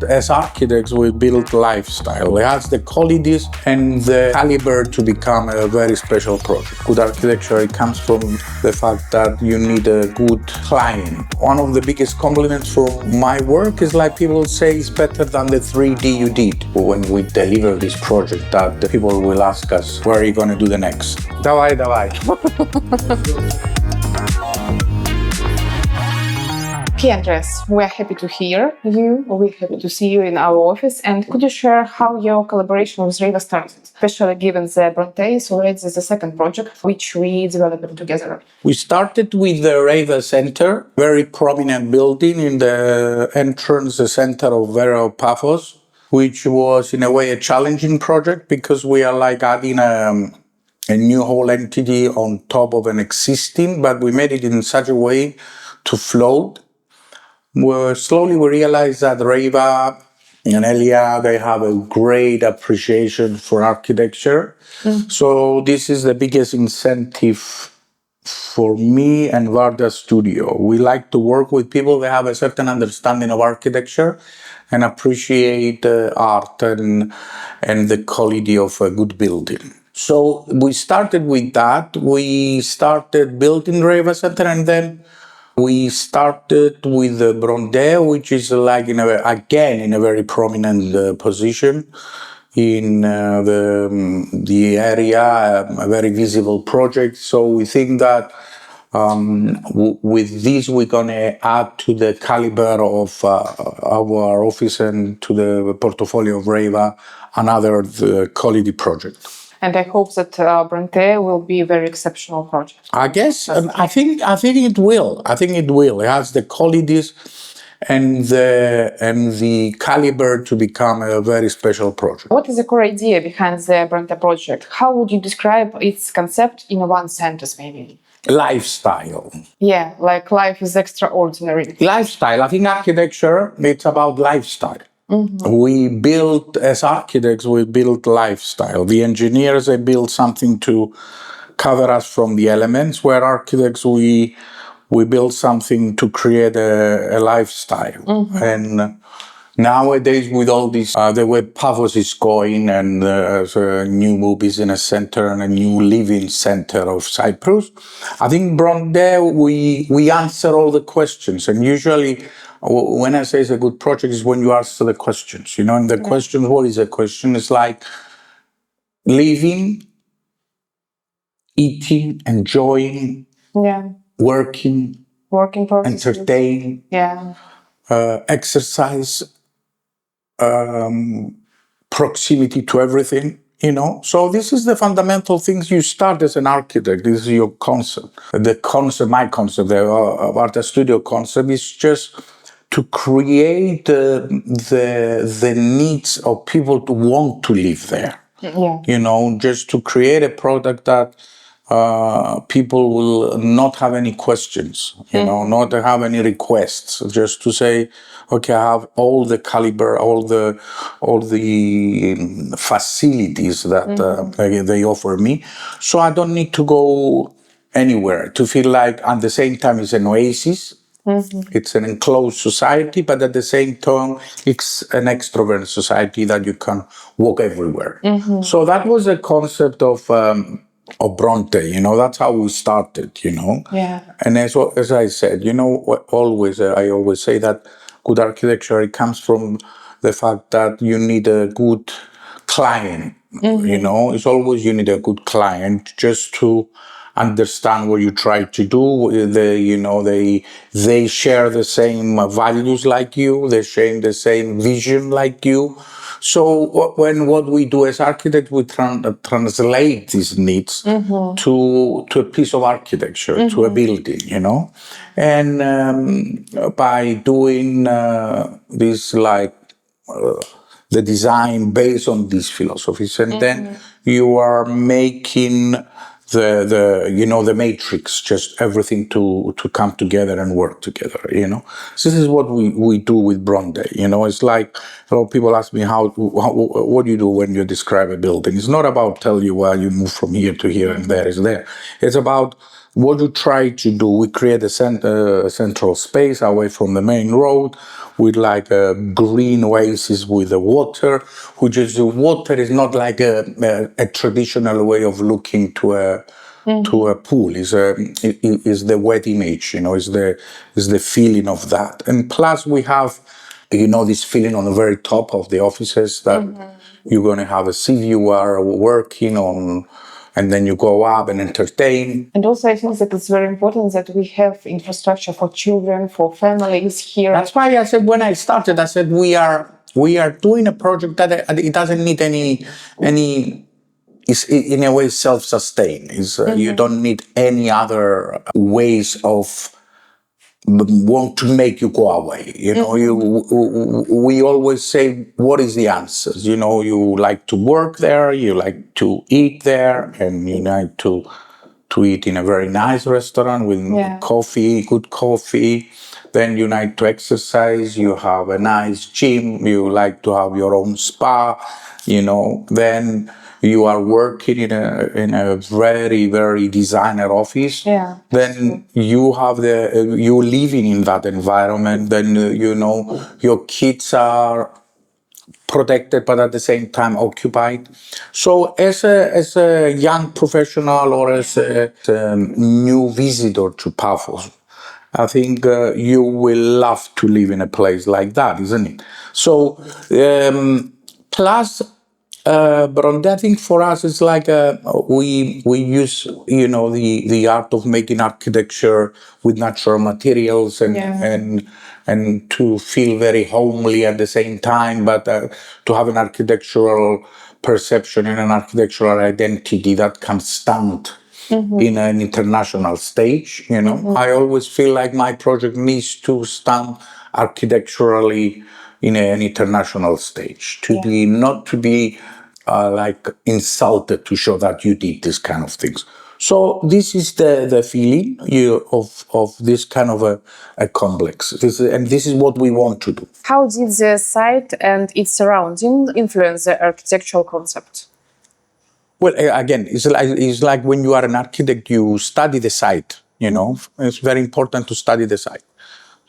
as architects, we build lifestyle. It has the qualities and the caliber to become a very special project. Good architecture, it comes from the fact that you need a good client. One of the biggest compliments for my work is like people say it's better than the 3D you did. When we deliver this project, that the people will ask us, where are you going to do the next? Давай. Okay, Andreas, we're happy to hear you. We're happy to see you in our office. And could you share how your collaboration with REVA started, especially given the BRONTE is already the second project which we developed together? We started with the REVA Center, very prominent building in the entrance, the center of Paphos, which was in a way a challenging project because we are like adding a new whole entity on top of an existing, but we made it in such a way to float. Slowly we realized that REVA and Elia, they have a great appreciation for architecture. So this is the biggest incentive for me and Vardas Studio. We like to work with people that have a certain understanding of architecture and appreciate art and the quality of a good building. So we started with that. We started building REVA Center, and then we started with the BRONTE, which is like in a very prominent position in the area, a very visible project. So we think that with this we're going to add to the caliber of our office and to the portfolio of REVA another quality project. And I hope that BRONTE will be a very exceptional project. I guess, I think it will. I think it will. It has the qualities and the caliber to become a very special project. What is the core idea behind the BRONTE project? How would you describe its concept in one sentence, maybe? Lifestyle. Yeah, like life is extraordinary. Lifestyle. I think architecture, it's about lifestyle. We build, as architects, we build lifestyle. The engineers, they build something to cover us from the elements, where architects, we build something to create a lifestyle. And nowadays, with all this, the way Paphos is going, and a new business center and a new living center of Cyprus, I think BRONTE, we answer all the questions. And usually, when I say it's a good project, is when you answer the questions, and the question, what is a question? It's like living, eating, enjoying, working, entertain, exercise, proximity to everything, So this is the fundamental things you start as an architect. This is your concept. My concept, the Vardas Studio concept is just to create the needs of people to want to live there. Just to create a product that people will not have any questions, not have any requests, just to say, okay, I have all the caliber, all the facilities that they offer me, so I don't need to go anywhere, to feel like at the same time it's an oasis. It's an enclosed society, but at the same time, it's an extrovert society that you can walk everywhere. So that was the concept of BRONTE, that's how we started, And as I said, I always say that good architecture, it comes from the fact that you need a good client, it's always you need a good client just to understand what you try to do. They share the same values like you, they share the same vision like you. So what we do as architects, we translate these needs to a piece of architecture, to a building, And by doing this, like the design based on these philosophies, and then you are making the matrix, just everything to come together and work together, So this is what we do with BRONTE, It's like, a lot of people ask me, what do you do when you describe a building? It's not about tell you, well, you move from here to here and there is there. It's about what you try to do, we create a central space away from the main road with like a green oasis with the water, which is the water is not like a traditional way of looking to a pool. Is is the wet image, is the feeling of that. And plus we have, this feeling on the very top of the offices that you're going to have a sea viewer working on, and then you go up and entertain. And also, I think that it's very important that we have infrastructure for children, for families here. That's why I said when I started, I said we are doing a project that it doesn't need any. It's in a way self-sustained. You don't need any other ways of want to make you go away. We always say, what is the answers? You like to work there, you like to eat there, and you like to eat in a very nice restaurant with coffee, good coffee. Then you like to exercise, you have a nice gym, you like to have your own spa, then you are working in a very, very designer office. Yeah. Then you have you're living in that environment. Then, your kids are protected, but at the same time occupied. So as a young professional or as a new visitor to Paphos, I think you will love to live in a place like that, isn't it? So plus Bronte, I think for us it's like we use the art of making architecture with natural materials and to feel very homely at the same time, but to have an architectural perception and an architectural identity that can stand in an international stage. I always feel like my project needs to stand architecturally in an international stage, not to be like insulted to show that you did this kind of things. So this is the feeling of this kind of a complex. This is what we want to do. How did the site and its surrounding influence the architectural concept? Well, again, it's like when you are an architect, you study the site. It's very important to study the site.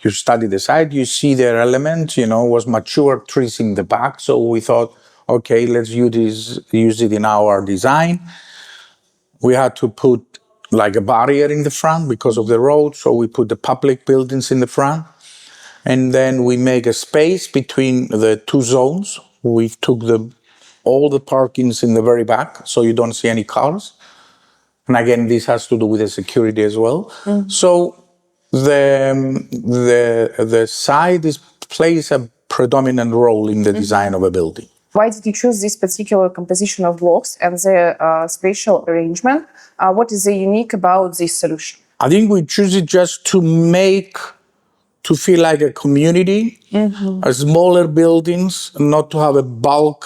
You study the site, you see their elements, was mature trees in the back. So we thought, okay, let's use it in our design. We had to put like a barrier in the front because of the road. So we put the public buildings in the front. And then we make a space between the two zones. We took all the parkings in the very back, so you don't see any cars. And again, this has to do with the security as well. So the site plays a predominant role in the design of a building. Why did you choose this particular composition of blocks and the spatial arrangement? What is unique about this solution? I think we choose it just to feel like a community, smaller buildings, not to have a bulk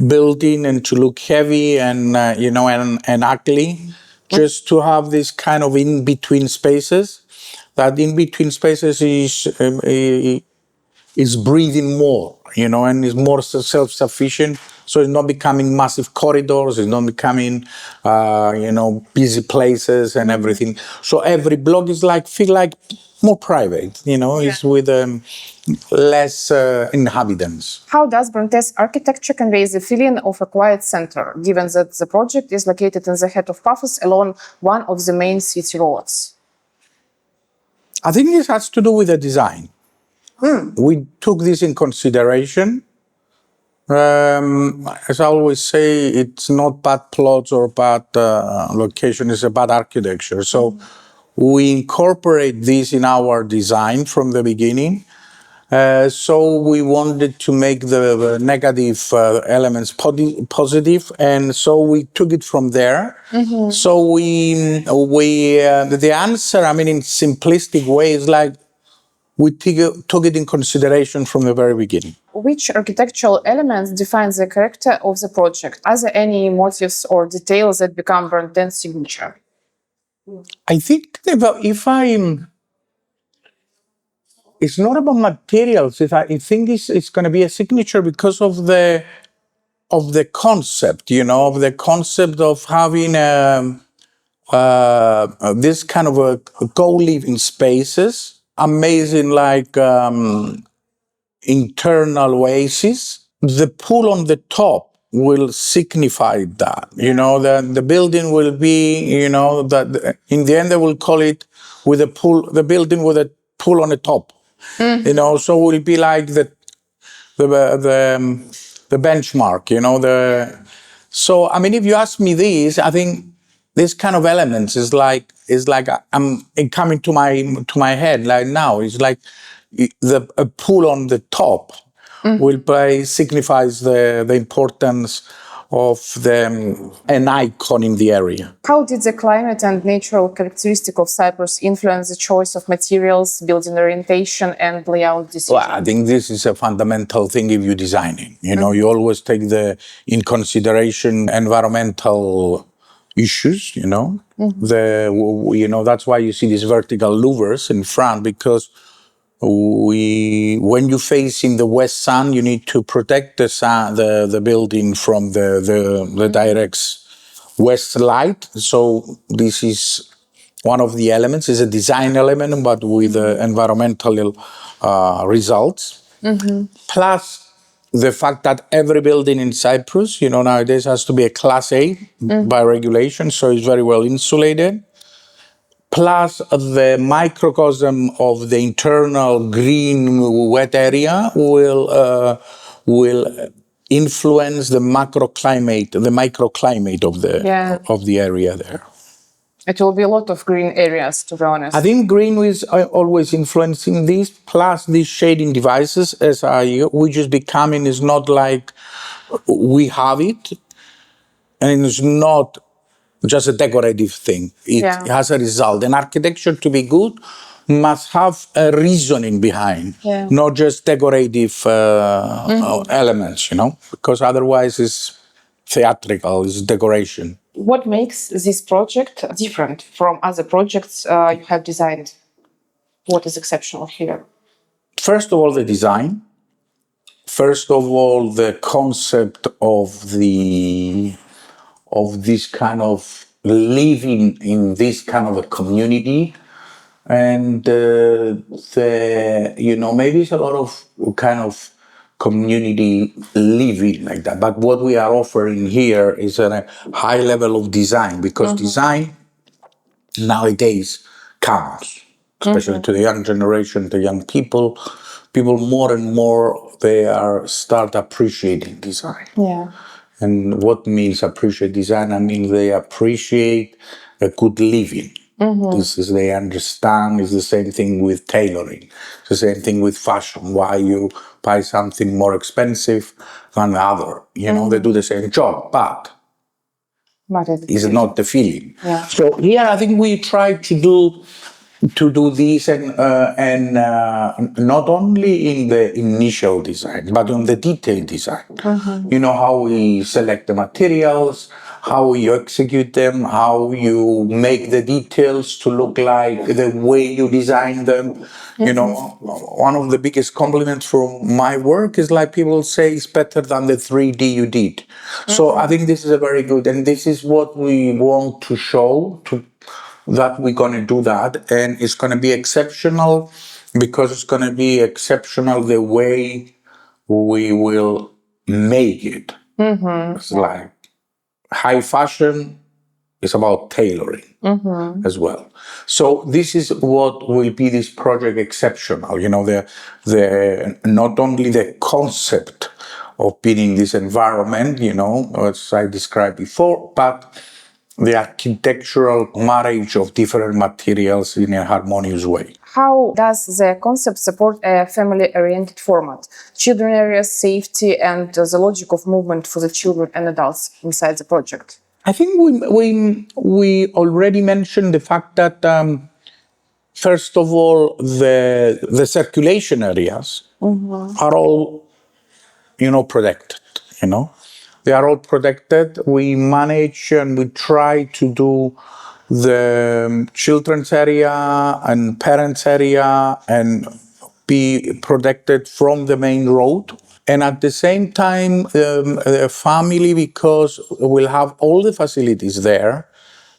building and to look heavy and ugly, just to have this kind of in-between spaces. That in-between spaces is breathing more, and is more self-sufficient. So it's not becoming massive corridors, it's not becoming, busy places and everything. So every block is feel like more private, it's with less inhabitants. How does Bronte's architecture convey the feeling of a quiet center, given that the project is located in the heart of Paphos along one of the main city roads? I think this has to do with the design. We took this in consideration. As I always say, it's not bad plots or bad location, it's a bad architecture. So we incorporate this in our design from the beginning. So we wanted to make the negative elements positive, and so we took it from there. So we the answer, in simplistic way, is like we took it in consideration from the very beginning. Which architectural elements define the character of the project? Are there any motifs or details that become Bronte's signature? I think it's not about materials. I think it's going to be a signature because of the concept, of the concept of having this kind of a co-living spaces, amazing like internal oasis. The pool on the top will signify that, the building will be, that in the end they will call it with a pool, the building with a pool on the top, so it will be like the benchmark, so I mean, if you ask me this, I think this kind of elements is like I'm coming to my head like now. It's like a pool on the top will play signifies the importance of an icon in the area. How did the climate and natural characteristic of Cyprus influence the choice of materials, building orientation, and layout decisions? Well, I think this is a fundamental thing if you're designing. You always take in consideration environmental issues. That's why you see these vertical louvers in front, because when you face in the west sun, you need to protect the building from the direct west light. So this is one of the elements. Is a design element, but with environmental results. Plus the fact that every building in Cyprus, nowadays has to be a Class A by regulation, so it's very well insulated. Plus the microcosm of the internal green wet area will influence the microclimate of the area there. It will be a lot of green areas, to be honest. I think green is always influencing this, plus these shading devices, which is becoming, is not like we have it, and it's not just a decorative thing. It has a result. And architecture, to be good, must have a reasoning behind, not just decorative elements, because otherwise it's theatrical, it's decoration. What makes this project different from other projects you have designed? What is exceptional here? First of all, the design. First of all, the concept of this kind of living in this kind of a community, and maybe it's a lot of kind of community living like that. But what we are offering here is a high level of design, because design nowadays counts, especially to the young generation, the young people. People more and more, they start appreciating design. And what means appreciate design? I mean, they appreciate a good living. They understand. It's the same thing with tailoring. It's the same thing with fashion. Why you buy something more expensive than the other? They do the same job, but it's not the feeling. So here, I think we try to do this, and not only in the initial design, but on the detailed design. How we select the materials, how you execute them, how you make the details to look like the way you design them. One of the biggest compliments from my work is like people say it's better than the 3D you did. So I think this is a very good, and this is what we want to show that we're going to do that, and it's going to be exceptional, because it's going to be exceptional the way we will make it. It's like high fashion is about tailoring as well. So this is what will be this project exceptional. The not only the concept of being in this environment, as I described before, but the architectural marriage of different materials in a harmonious way. How does the concept support a family-oriented format? Children areas, safety, and the logic of movement for the children and adults inside the project? I think we already mentioned the fact that first of all, the circulation areas are all protected. They are all protected. We manage and we try to do the children's area and parents' area and be protected from the main road. And at the same time, the family, because we'll have all the facilities there,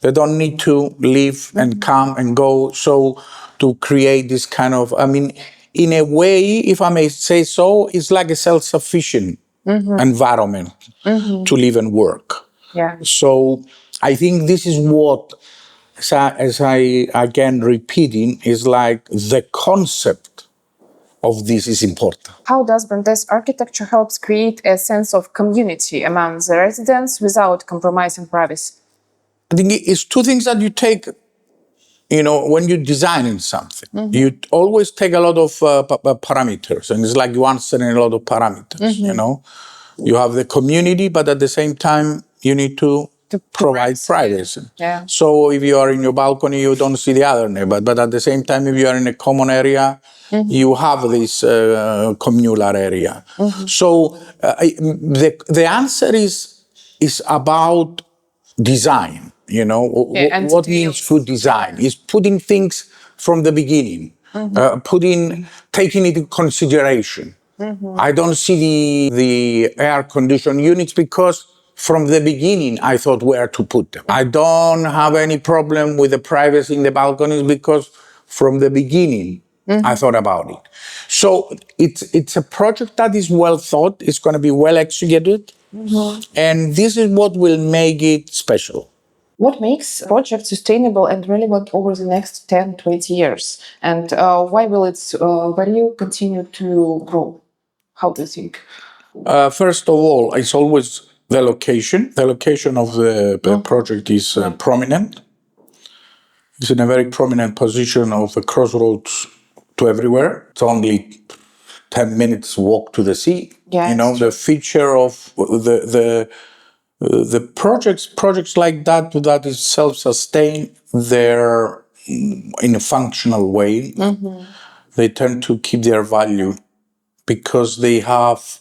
They don't need to leave and come and go. So to create this kind of, I mean, in a way, if I may say so, it's like a self-sufficient environment to live and work. Yeah. So I think this is what, as I again repeating, is like the concept of this is important. How does BRONTE's architecture helps create a sense of community among the residents without compromising privacy? I think it's two things that you take, when you're designing something. You always take a lot of parameters, and it's like you answer in a lot of parameters, You have the community, but at the same time, you need to provide privacy. Yeah. So if you are in your balcony, you don't see the other neighbor, but at the same time, if you are in a common area, you have this communal area. So the answer is about design. What means good design is putting things from the beginning, taking it into consideration. I don't see the air conditioned units because from the beginning I thought where to put them. I don't have any problem with the privacy in the balconies because from the beginning I thought about it. So it's a project that is well thought, it's going to be well executed, and this is what will make it special. What makes a project sustainable and relevant over the next 10, 20 years? And why will its value continue to grow? How do you think? First of all, it's always the location. The location of the project is prominent. It's in a very prominent position of the crossroads to everywhere. It's only 10 minutes walk to the sea. Yes. The feature of the projects like that is self-sustained, they're in a functional way. They tend to keep their value because they have,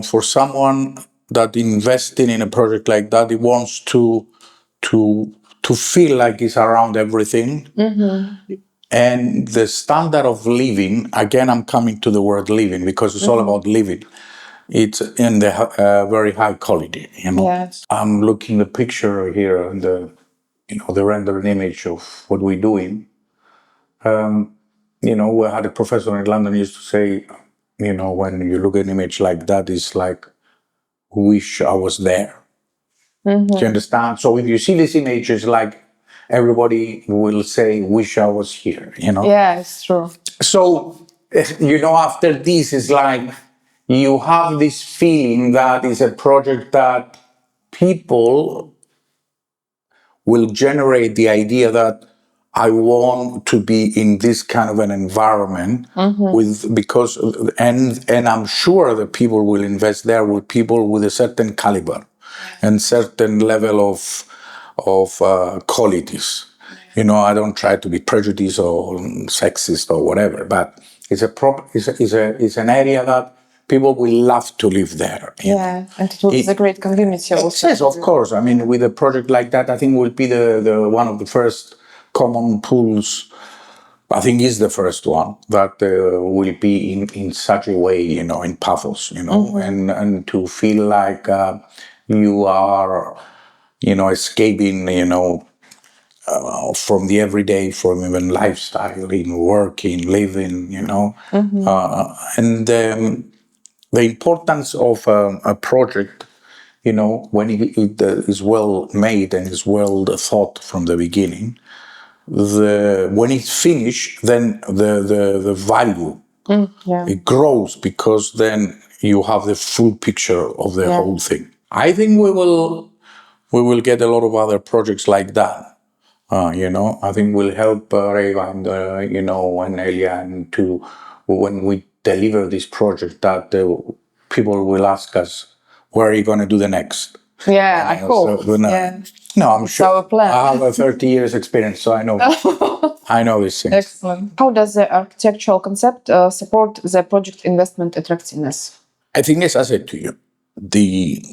for someone that investing in a project like that, it wants to feel like it's around everything. And the standard of living, again, I'm coming to the word living because it's all about living. It's in the very high quality. Yes. I'm looking at the picture here and the rendered image of what we're doing. We had a professor in London used to say, when you look at an image like that, it's like, wish I was there. Do you understand? So if you see this image, it's like everybody will say, wish I was here, Yeah, it's true. So, after this, it's like you have this feeling that it's a project that people will generate the idea that I want to be in this kind of an environment and I'm sure that people will invest there with people with a certain caliber and certain level of qualities. I don't try to be prejudiced or sexist or whatever, but it's an area that people will love to live there. Yeah, and it will be a great community also. Yes, of course. I mean, with a project like that, I think will be the one of the first common pools. I think is the first one that will be in such a way, in Paphos, and to feel like you are, escaping, from the everyday, from even lifestyle, in working, living, and the importance of a project, when it is well made and is well thought from the beginning, when it's finished, then the value it grows because then you have the full picture of the whole thing. I think we will get a lot of other projects like that. I think we'll help Reva and and Elian to when we deliver this project that people will ask us, where are you going to do the next? Yeah, I hope. So, no, I'm sure. Our plan. I have a 30 years experience, so I know. I know these things. Excellent. How does the architectural concept support the project investment attractiveness? I think, as I said to you,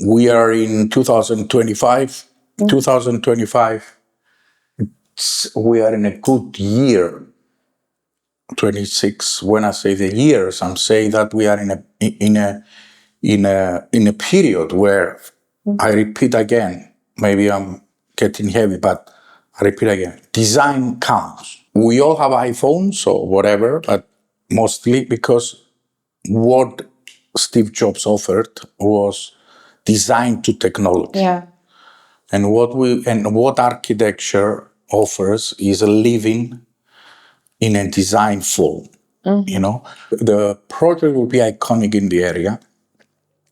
we are in 2025. 2025, we are in a good year. 26. When I say the years, I'm saying that we are in a period where I repeat again. Maybe I'm getting heavy, but I repeat again, design counts. We all have iPhones or whatever, but mostly because what Steve Jobs offered was design to technology. Yeah. And what architecture offers is a living in a design form. You know, the project will be iconic in the area,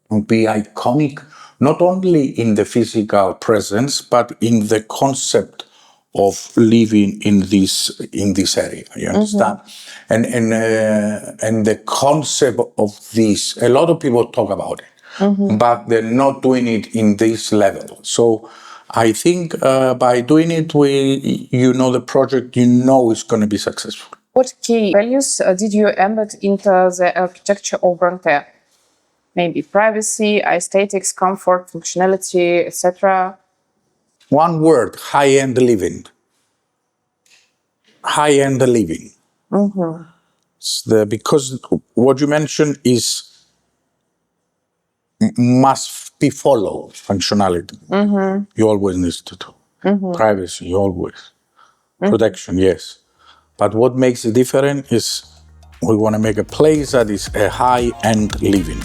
will be iconic not only in the physical presence, but in the concept of living in this area. You understand? And the concept of this, a lot of people talk about it, but they're not doing it in this level. So I think by doing it, the project, is going to be successful. What key values did you embed into the architecture of BRONTE? Maybe privacy, aesthetics, comfort, functionality, etc. One word: high-end living. High-end living. Because what you mentioned must be followed. Functionality. You always need to do. Privacy, always. Protection, yes. But what makes it different is we want to make a place that is a high-end living.